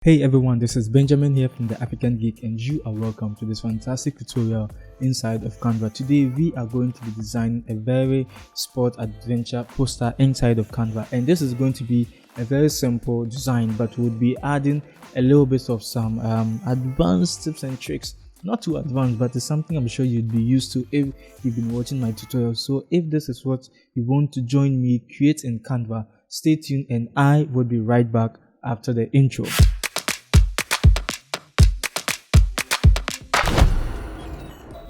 Hey everyone, this is Benjamin here from the African Geek and you are welcome to this fantastic tutorial inside of Canva. Today we are going to be designing a very sport adventure poster inside of Canva, and this is going to be a very simple design, but we'll be adding a little bit of some advanced tips and tricks. Not too advanced, but it's something I'm sure you'd be used to if you've been watching my tutorial. So if this is what you want to join me create in Canva, stay tuned and I will be right back after the intro.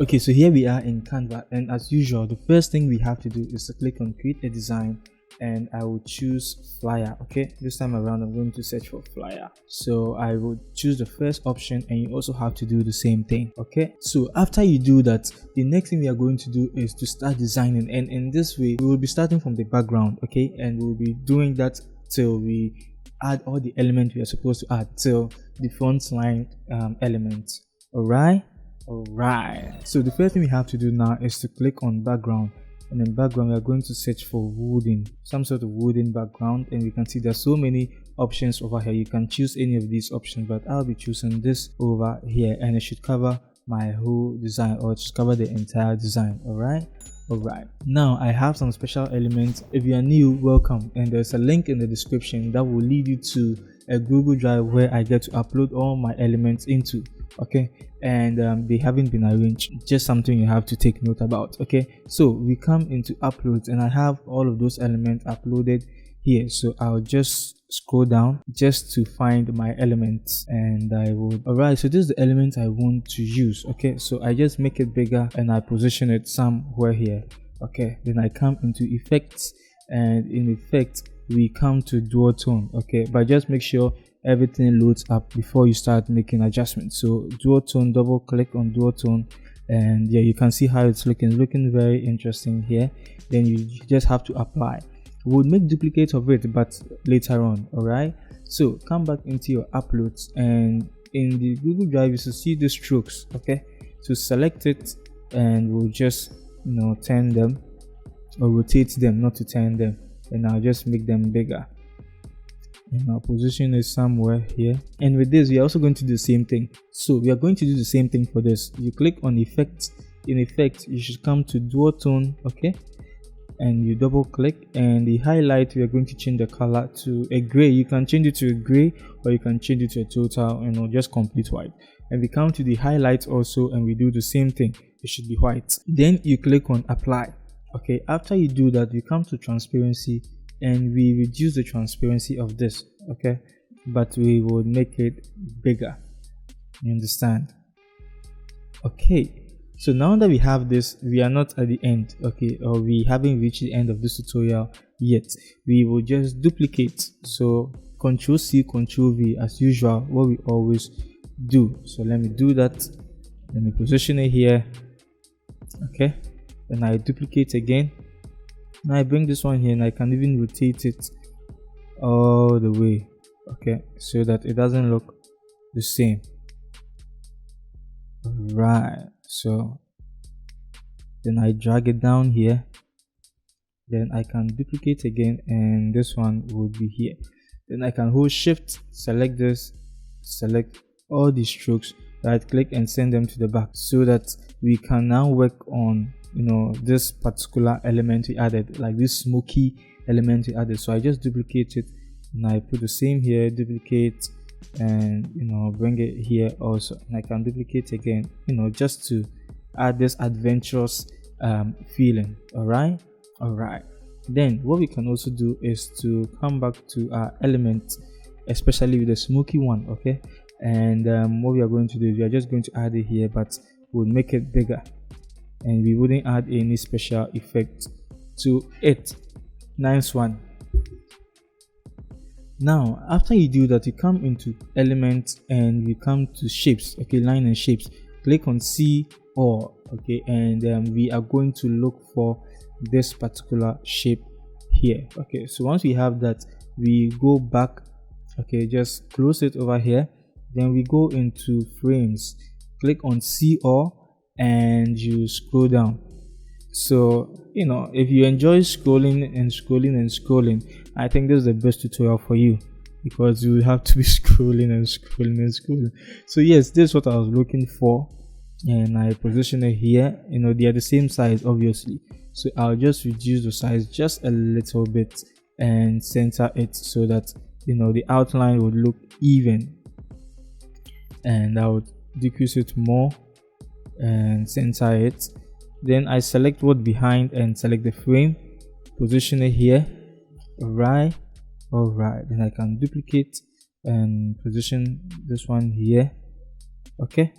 Okay, so here we are in Canva, and as usual, the first thing we have to do is to click on create a design, and I will choose flyer. Okay, this time around I'm going to search for flyer, so I will choose the first option, and you also have to do the same thing. Okay, so after you do that, the next thing we are going to do is to start designing, and in this way we will be starting from the background. Okay, and we'll be doing that till we add all the elements we are supposed to add, till the front line elements. Alright, so the first thing we have to do now is to click on background, and in background we are going to search for wooden, some sort of wooden background, and you can see there's so many options over here. You can choose any of these options, but I'll be choosing this over here, and it should cover my whole design, or it should cover the entire design. Alright, now I have some special elements. If you are new, welcome, and there's a link in the description that will lead you to a Google Drive where I get to upload all my elements into. Okay, and they haven't been arranged, just something you have to take note about. Okay, so we come into uploads, and I have all of those elements uploaded here, so I'll just scroll down just to find my elements, and I would alright, so this is the element I want to use. Okay, so I just make it bigger and I position it somewhere here. Okay, then I come into effects, and in effect we come to dual tone. Okay, but just make sure everything loads up before you start making adjustments. So dual tone, double click on dual tone, and yeah, you can see how it's looking very interesting here. Then you just have to apply. We'll make duplicates of it, but later on. Alright, so come back into your uploads, and in the Google Drive you should see the strokes. Okay, so select it, and we'll just turn them or rotate them, not to turn them, and I'll just make them bigger, and our position is somewhere here. And with this we are also going to do the same thing. So we are going to do the same thing for this. You click on effects. In effect you should come to dual tone. Okay, and you double click, and the highlight we are going to change the color to a gray. You can change it to a gray, or you can change it to a total just complete white. And we come to the highlight also, and we do the same thing. It should be white. Then you click on apply. Okay, after you do that, you come to transparency, and we reduce the transparency of this. Okay, but we will make it bigger. You understand? Okay, so now that we have this, we are not at the end. Okay, or we haven't reached the end of this tutorial yet. We will just duplicate. So Ctrl C, Ctrl V as usual, what we always do. So let me do that. Let me position it here. Okay, then I duplicate again. Now I bring this one here, and I can even rotate it all the way. Okay, so that it doesn't look the same. Right, so then I drag it down here, then I can duplicate again, and this one would be here. Then I can hold shift, select this, select all the strokes, right click and send them to the back, so that we can now work on this particular element we added, like this smoky element we added. So I just duplicate it, and I put the same here, duplicate, and bring it here also, and I can duplicate again, just to add this adventurous feeling. Alright, then what we can also do is to come back to our element, especially with the smoky one. Okay, and what we are going to do is we are just going to add it here, but we'll make it bigger, and we wouldn't add any special effect to it. Nice one. Now after you do that, you come into elements, and we come to shapes. Okay, line and shapes. Click on C or okay, and we are going to look for this particular shape here. Okay, so once we have that, we go back. Okay, just close it over here. Then we go into frames, click on C or, and you scroll down. So if you enjoy scrolling, I think this is the best tutorial for you. because you have to be scrolling and scrolling and scrolling. So yes, this is what I was looking for, and I position it here. They are the same size, obviously, so I'll just reduce the size just a little bit and center it so that the outline would look even, and I would decrease it more and center it. Then I select what behind and select the frame, position it here. All right, then I can duplicate and position this one here. Okay,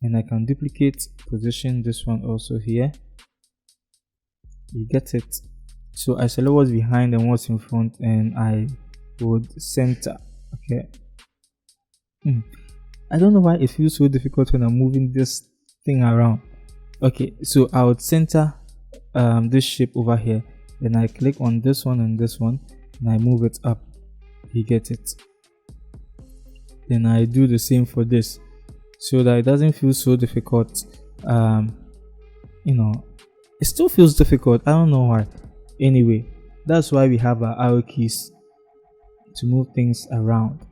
and I can duplicate, position this one also here. You get it? So I select what's behind and what's in front, and I would center. Okay. I don't know why it feels so difficult when I'm moving this thing around. Okay, so I would center this shape over here. Then I click on this one and this one, and I move it up. You get it? Then I do the same for this, so that it doesn't feel so difficult. It still feels difficult. I don't know why. Anyway, that's why we have our arrow keys to move things around.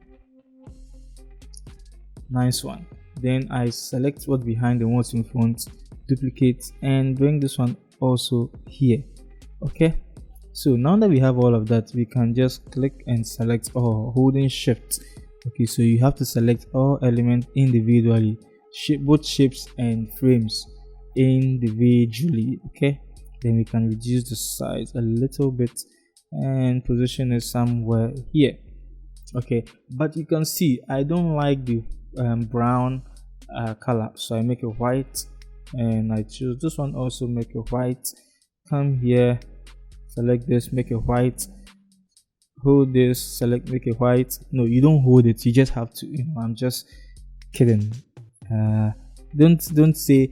Nice one. Then I select what's behind and what's in front, duplicate, and bring this one also here. Okay, so now that we have all of that, we can just click and select all, holding shift. Okay, so you have to select all elements individually, both shapes and frames individually. Okay, then we can reduce the size a little bit and position it somewhere here. Okay, but you can see I don't like the brown color, so I make it white, and I choose this one also, make it white. Come here, select this, make it white. Hold this, select, make it white. No, you don't hold it, you just have to, I'm just kidding. Don't say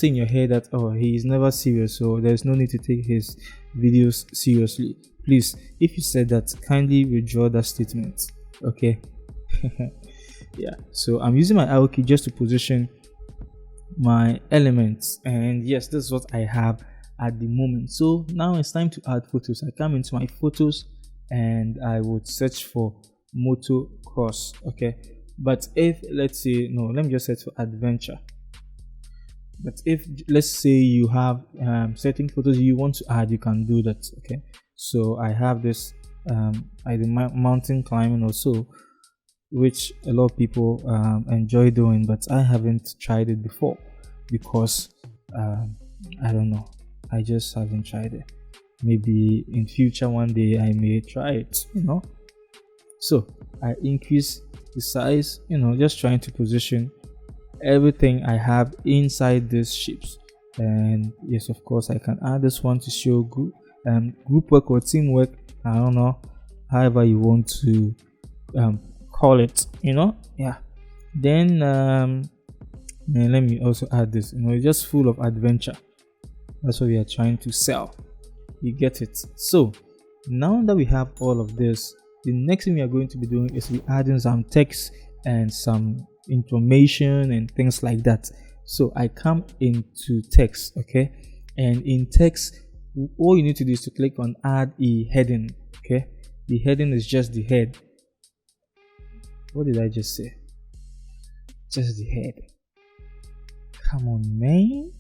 in your head that, oh, he is never serious, so there's no need to take his videos seriously. Please, if you said that, kindly withdraw that statement. Okay. Yeah, so I'm using my arrow key just to position my elements, and yes, this is what I have at the moment. So now it's time to add photos. I come into my photos and I would search for motocross. Okay, but if let's say, no, let me just search for adventure. But if let's say you have certain photos you want to add, you can do that. Okay, so I have this I do mountain climbing also, which a lot of people enjoy doing, but I haven't tried it before because I don't know, I just haven't tried it. Maybe in future one day I may try it, so I increase the size, just trying to position everything I have inside these shapes. And yes, of course, I can add this one to show group work or teamwork, I don't know, however you want to call it, yeah. Then let me also add this, it's just full of adventure. That's what we are trying to sell. You get it? So now that we have all of this, the next thing we are going to be doing is we adding some text and some information and things like that. So I come into text. Okay, and in text, all you need to do is to click on add a heading. Okay, the heading is just the head. What did I just say? Just the head. Come on, man.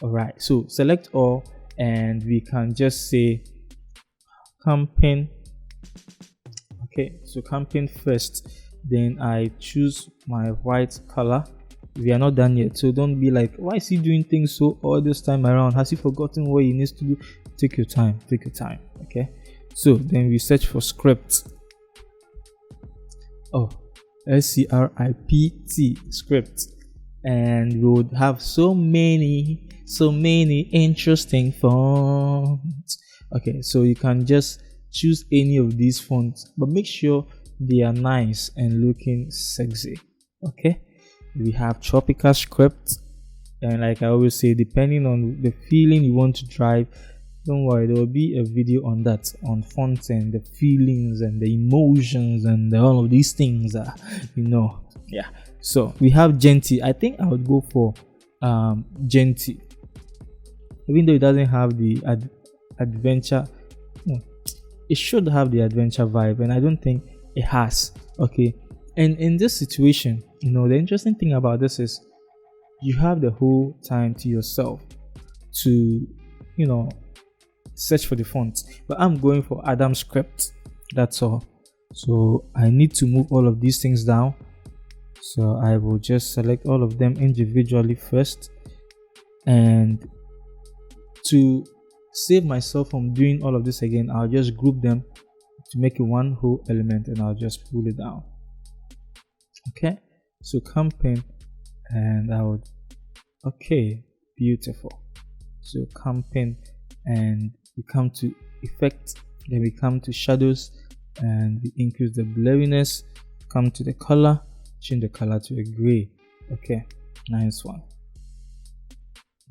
All right, so select all, and we can just say campaign. Okay, so campaign first, then I choose my white color. We are not done yet, so don't be like, why is he doing things so all this time around? Has he forgotten what he needs to do? Take your time. Okay, so then we search for script. Oh, script, script, and we would have so many interesting fonts. Okay, so you can just choose any of these fonts, but make sure they are nice and looking sexy. Okay, we have tropical script, and like I always say, depending on the feeling you want to drive, don't worry, there will be a video on that, on fonts and the feelings and the emotions and all of these things. Yeah. So we have Genty. I think I would go for Genty, even though it doesn't have the adventure. It should have the adventure vibe, and I don't think it has. Okay, and in this situation, the interesting thing about this is you have the whole time to yourself to search for the font. But I'm going for Adam script, that's all. So I need to move all of these things down, so I will just select all of them individually first, and to save myself from doing all of this again, I'll just group them to make it one whole element, and I'll just pull it down. Okay, so campaign, and I would, okay, beautiful. So campaign, and we come to effect, then we come to shadows, and we increase the blurriness, come to the color, change the color to a gray. Okay, nice one.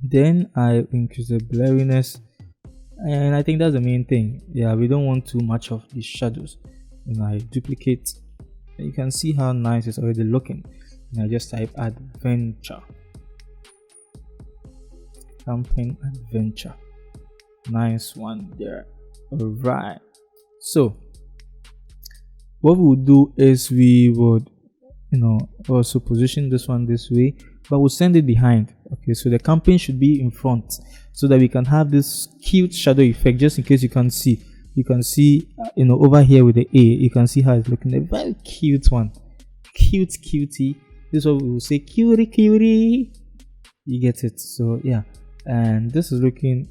Then I increase the blurriness, and I think that's the main thing. Yeah, we don't want too much of these shadows. And I duplicate, and you can see how nice it's already looking. And I just type adventure, campaign adventure. Nice one there. All right, so what we would do is we would also position this one this way, but we'll send it behind. Okay, so the campaign should be in front, so that we can have this cute shadow effect. Just in case you can see, over here with the A, you can see how it's looking. A very cute one, cutie. This is what we will say, cutie. You get it? So yeah, and this is looking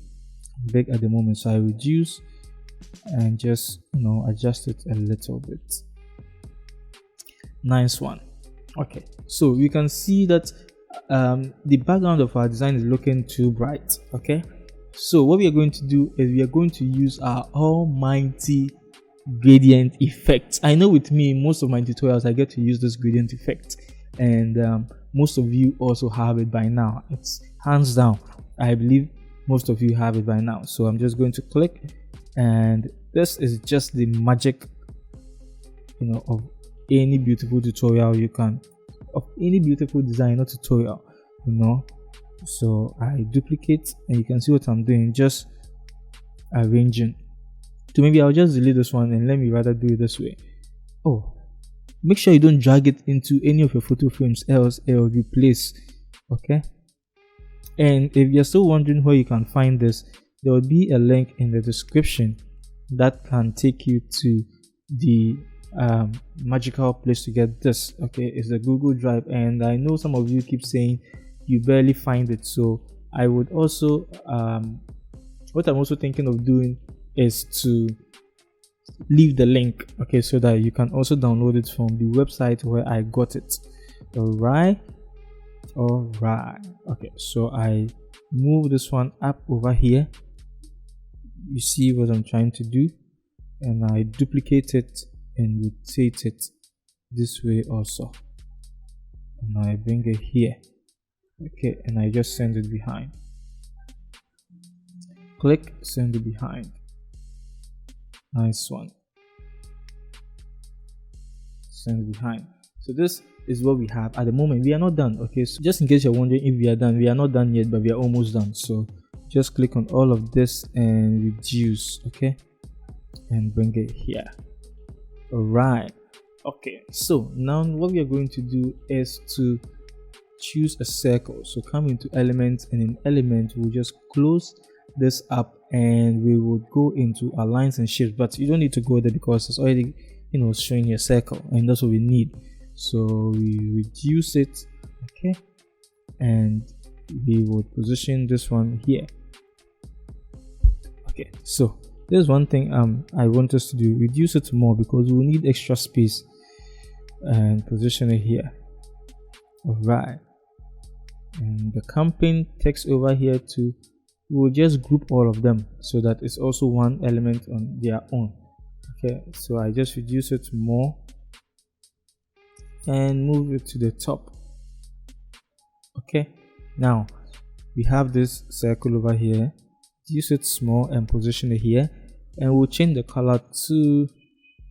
big at the moment, so I reduce and just adjust it a little bit. Nice one. Okay, so you can see that the background of our design is looking too bright. Okay, so what we are going to do is we are going to use our almighty gradient effect. I know with me, most of my tutorials I get to use this gradient effect, and most of you also have it by now. It's hands down, I believe most of you have it by now. So I'm just going to click, and this is just the magic of any beautiful tutorial you can, of any beautiful design or tutorial. So I duplicate, and you can see what I'm doing, just arranging. So maybe I'll just delete this one, and let me rather do it this way. Oh, make sure you don't drag it into any of your photo frames, else it will replace. Okay, and if you're still wondering where you can find this, there will be a link in the description that can take you to the magical place to get this. Okay, it's the Google Drive, and I know some of you keep saying you barely find it. So I would also what I'm also thinking of doing is to leave the link, okay, so that you can also download it from the website where I got it. All right, okay, so I move this one up over here. You see what I'm trying to do, and I duplicate it and rotate it this way also, and I bring it here. Okay, and I just send it behind. Click, send it behind. Nice one. Send it behind. So this is what we have at the moment. We are not done. Okay, so just in case you're wondering if we are done, we are not done yet, but we are almost done. So just click on all of this and reduce, okay, and bring it here. All right, okay, so now what we are going to do is to choose a circle. So come into elements, and in element we'll just close this up, and we will go into our lines and shapes, but you don't need to go there because it's already showing you a circle, and that's what we need. So we reduce it, okay, and we will position this one here. Okay, so there's one thing I want us to do, reduce it more because we need extra space, and position it here. All right, and the campaign text over here too, we will just group all of them so that it's also one element on their own. Okay, so I just reduce it more and move it to the top. Okay, now we have this circle over here. Use it small and position it here, and we'll change the color to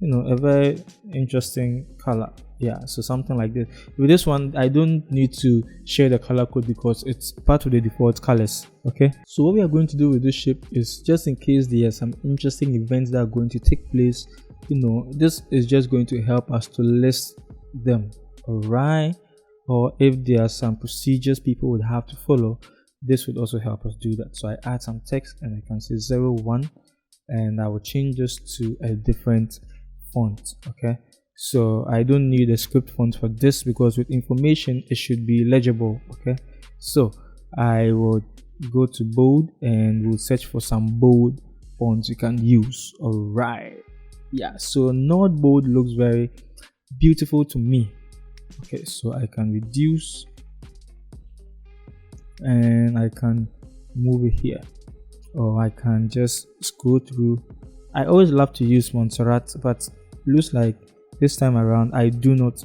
a very interesting color. Yeah, so something like this. With this one I don't need to share the color code because it's part of the default colors. Okay, so what we are going to do with this shape is, just in case there are some interesting events that are going to take place this is just going to help us to list them. All right. Or if there are some procedures people would have to follow, this would also help us do that. So I add some text and I can say 01, and I will change this to a different font. Okay, so I don't need a script font for this because with information it should be legible. Okay, so I will go to bold and we'll search for some bold fonts you can use. All right, yeah, so not bold looks very beautiful to me. Okay, so I can reduce and I can move it here, or I can just scroll through. I always love to use Montserrat, but looks like this time around I do not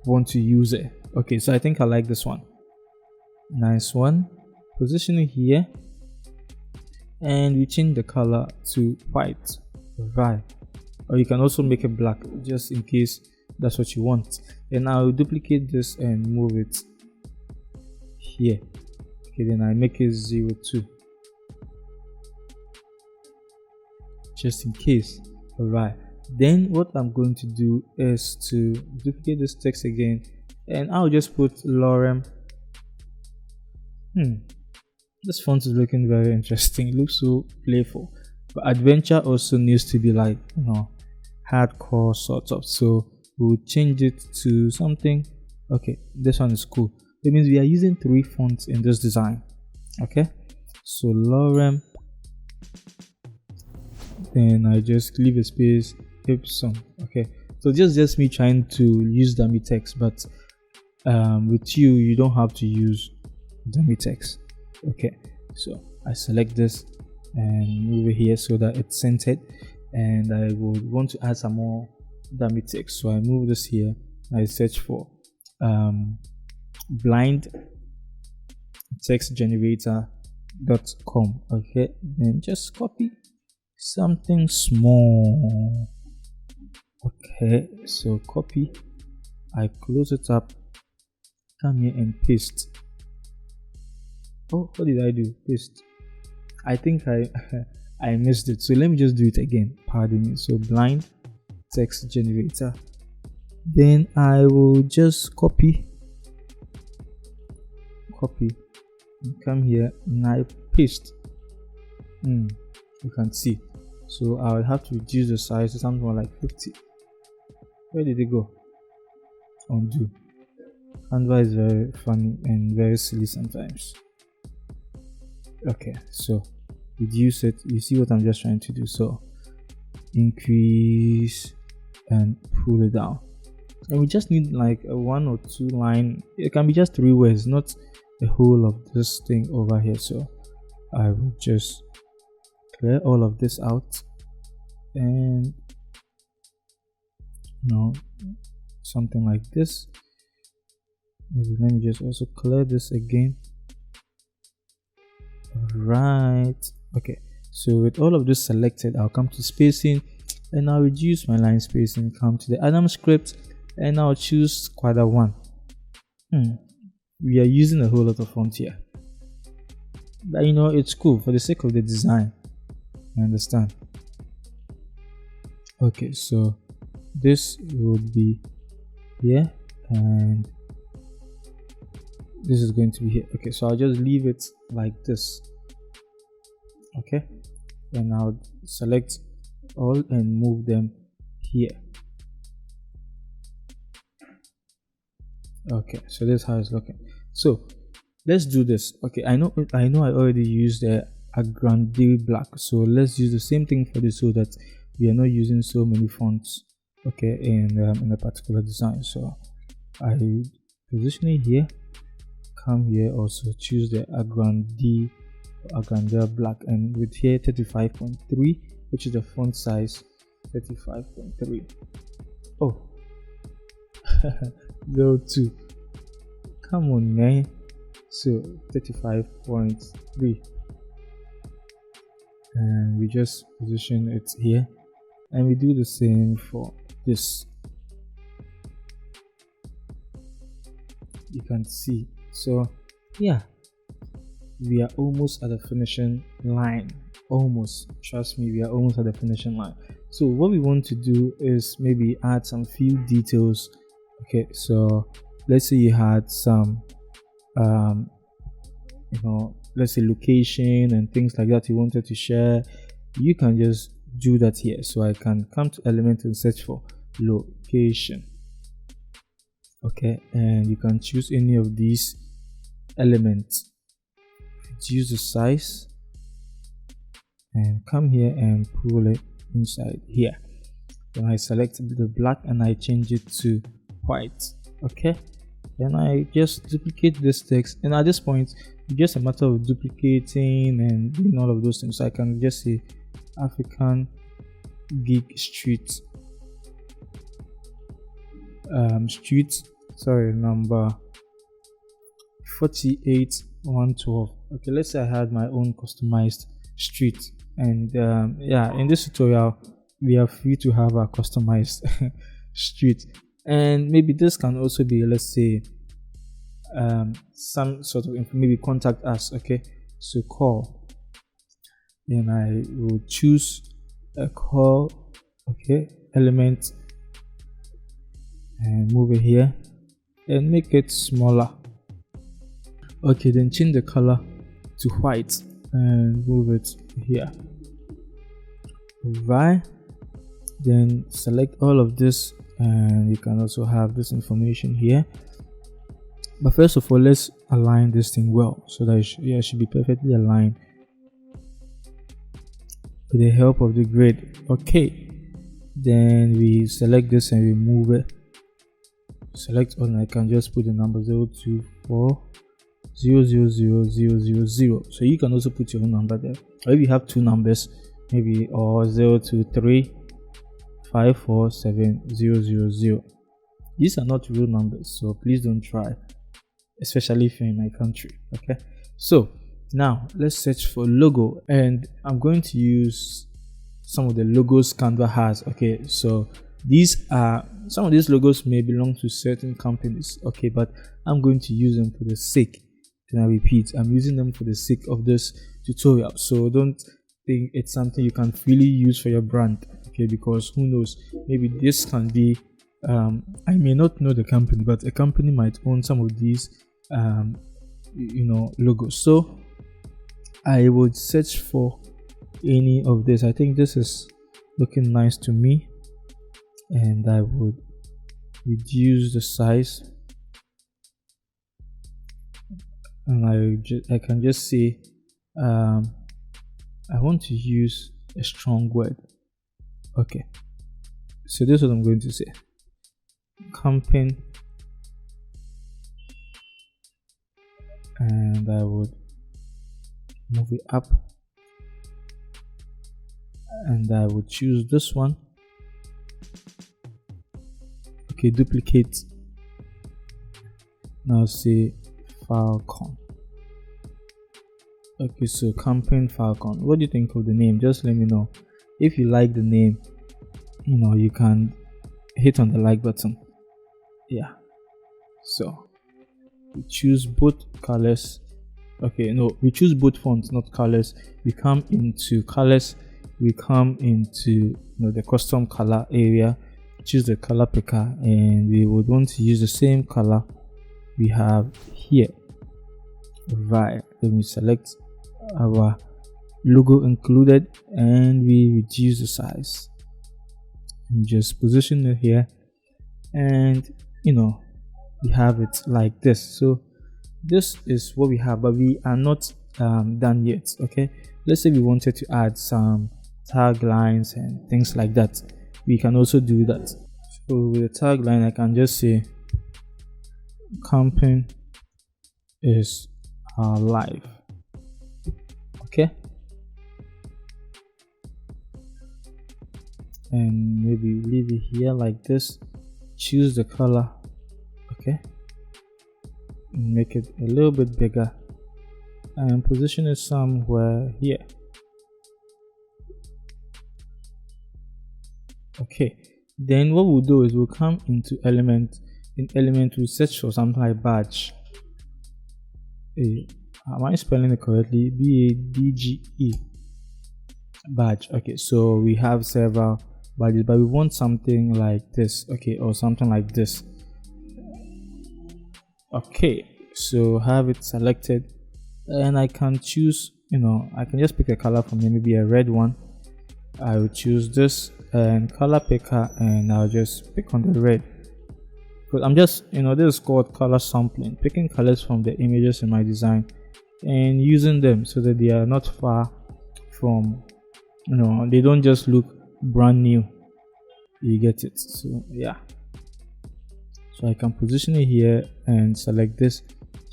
want to use it. Okay, so I think I like this one. Nice one. Position it here and we change the color to white. Right, or you can also make it black just in case that's what you want. And I'll duplicate this and move it here. Okay, then I make it 02 just in case. All right, then what I'm going to do is to duplicate this text again, and I'll just put Lorem. This font is looking very interesting. It looks so playful, but adventure also needs to be like, hardcore sort of. So we'll change it to something. Okay, this one is cool. It means we are using 3 fonts in this design. Okay, so Lorem, then I just leave a space, Ipsum. Okay, so just me trying to use dummy text, but with you don't have to use dummy text. Okay, so I select this and move it here so that it's centered, and I would want to add some more dummy text, so I move this here. I search for blind text generator.com. okay, then just copy something small. Okay, so copy, I close it up, come here and paste. Oh, what did I do? Paste. I think I I missed it, so let me just do it again. Pardon me. So blind text generator, then I will just copy, come here and I paste. You can see, so I will have to reduce the size to something more like 50. Where did it go? Undo. Canva is very funny and very silly sometimes. Okay, so reduce it. You see what I'm just trying to do. So increase and pull it down, and we just need like a 1 or 2 line. It can be just 3 words, not the whole of this thing over here. So I will just clear all of this out, and something like this. Maybe let me just also clear this again. Right, okay, so with all of this selected, I'll come to spacing and I'll reduce my line spacing, come to the Adam script, and I'll choose quadra 1. We are using a whole lot of font here, but it's cool for the sake of the design. I understand. Okay, so this would be here and this is going to be here. Okay, so I'll just leave it like this. Okay, and I'll select all and move them here. Okay, so this is how it's looking. So let's do this. Okay, I know I already used the Agrandi black, so let's use the same thing for this so that we are not using so many fonts, okay, in a particular design. So I position it here, come here, also choose the Agrandi black, and with here 35.3, which is the font size 35.3. Oh 02, come on man. So 35.3, and we just position it here, and we do the same for this. You can see. So yeah, we are almost at the finishing line. Almost, trust me, we are almost at the finishing line. So what we want to do is maybe add some few details. Okay, so let's say you had some let's say location and things like that you wanted to share. You can just do that here. So I can come to element and search for location. Okay, and you can choose any of these elements, reduce the size, and come here and pull it inside here. Then I select the black and I change it to white. Okay, then I just duplicate this text, and at this point it's just a matter of duplicating and doing all of those things. So I can just say African Geek Street number 48112. Okay, let's say I had my own customized street, and in this tutorial we are free to have a customized street. And maybe this can also be, let's say, some sort of maybe contact us. Okay, so call, then I will choose a call, okay, element, and move it here and make it smaller. Okay, then change the color to white and move it here. Right, then select all of this, and you can also have this information here. But first of all, let's align this thing well so that it should be perfectly aligned with the help of the grid. Okay, then we select this and we move it. Select all, and I can just put the number 024000000. So you can also put your own number there, or if you have two numbers, maybe, or 023547000. These are not real numbers, so please don't try, especially if you're in my country. Okay, so now let's search for logo, and I'm going to use some of the logos Canva has. Okay, so these are some of these logos may belong to certain companies, okay, but I'm going to use them for the sake, and I repeat, I'm using them for the sake of this tutorial. So don't think it's something you can freely use for your brand, okay, because who knows, maybe this can be I may not know the company, but a company might own some of these logos. So I would search for any of this. I think this is looking nice to me, and I would reduce the size, and I can just say I want to use a strong word. Okay, so this is what I'm going to say: campaign, and I would move it up, and I would choose this one. Okay, duplicate. Now say Falcon. Okay, so campaign Falcon. What do you think of the name? Just let me know. If you like the name, you can hit on the like button. Yeah, so we choose both colors. Okay, no, we choose both fonts, not colors. We come into colors, we come into the custom color area, choose the color picker, and we would want to use the same color we have here. Right, then we select our logo included, and we reduce the size and just position it here, and we have it like this. So this is what we have, but we are not done yet. Okay, let's say we wanted to add some taglines and things like that. We can also do that. So with the tagline, I can just say campaign is our life. Okay, and maybe leave it here like this. Choose the color, okay, make it a little bit bigger, and position it somewhere here. Okay, then what we'll do is we'll come into element. In element, we'll search for something like badge. Am I spelling it correctly? BADGE, badge. Okay, so we have several by this, but we want something like this, okay, or something like this. Okay, so have it selected, and I can choose, I can just pick a color from here, maybe a red one. I will choose this and color picker, and I'll just pick on the red, because I'm just, this is called color sampling, picking colors from the images in my design and using them so that they are not far from, they don't just look brand new. You get it? So yeah, so I can position it here and select this,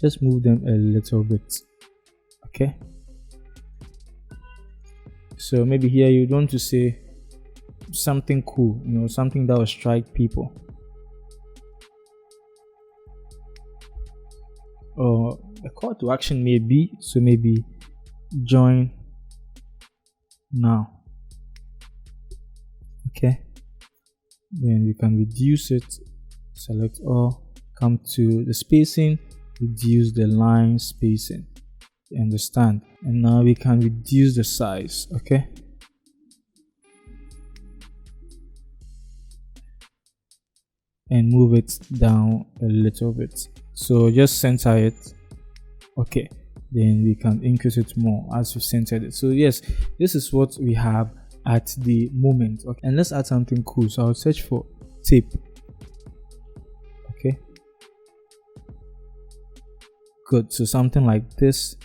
just move them a little bit. Okay, so maybe here you want to say something cool, something that will strike people, or a call to action maybe, so maybe join now. Okay, then we can reduce it, select all, come to the spacing, reduce the line spacing, you understand, and now we can reduce the size. Okay, and move it down a little bit, so just center it. Okay, then we can increase it more as we centered it. So yes, this is what we have at the moment. Okay, and let's add something cool. So I'll search for tape. Okay, good. So something like this,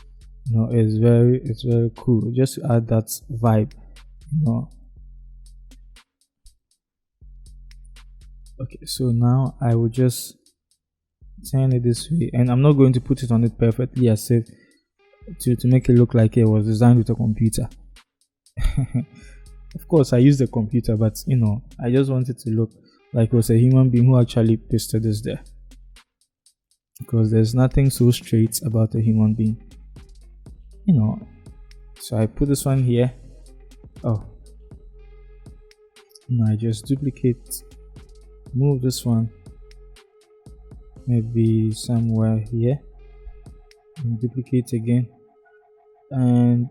is very cool, just to add that vibe, Okay, so now I will just turn it this way, and I'm not going to put it on it perfectly as if to make it look like it was designed with a computer. Of course I used the computer, but I just wanted to look like it was a human being who actually pasted this there, because there's nothing so straight about a human being, So I put this one here. Oh, now I just duplicate, move this one maybe somewhere here, and duplicate again, and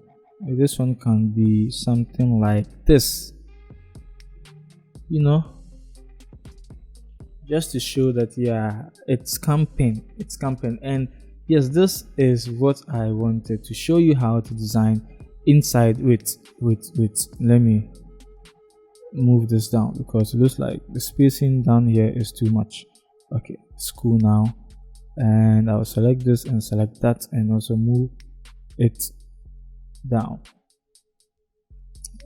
this one can be something like this, just to show that yeah, it's camping. And yes, this is what I wanted to show you, how to design inside with let me move this down, because it looks like the spacing down here is too much. Okay, it's cool now, and I'll select this and select that, and also move it down,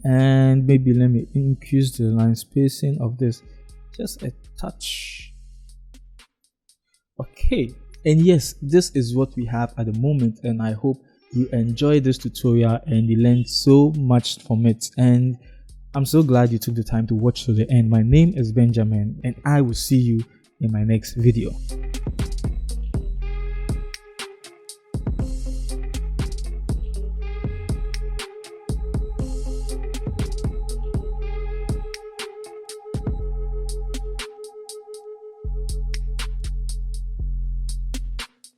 and maybe let me increase the line spacing of this just a touch. Okay, and yes, this is what we have at the moment, and I hope you enjoyed this tutorial and you learned so much from it, and I'm so glad you took the time to watch to the end. My name is Benjamin, and I will see you in my next video.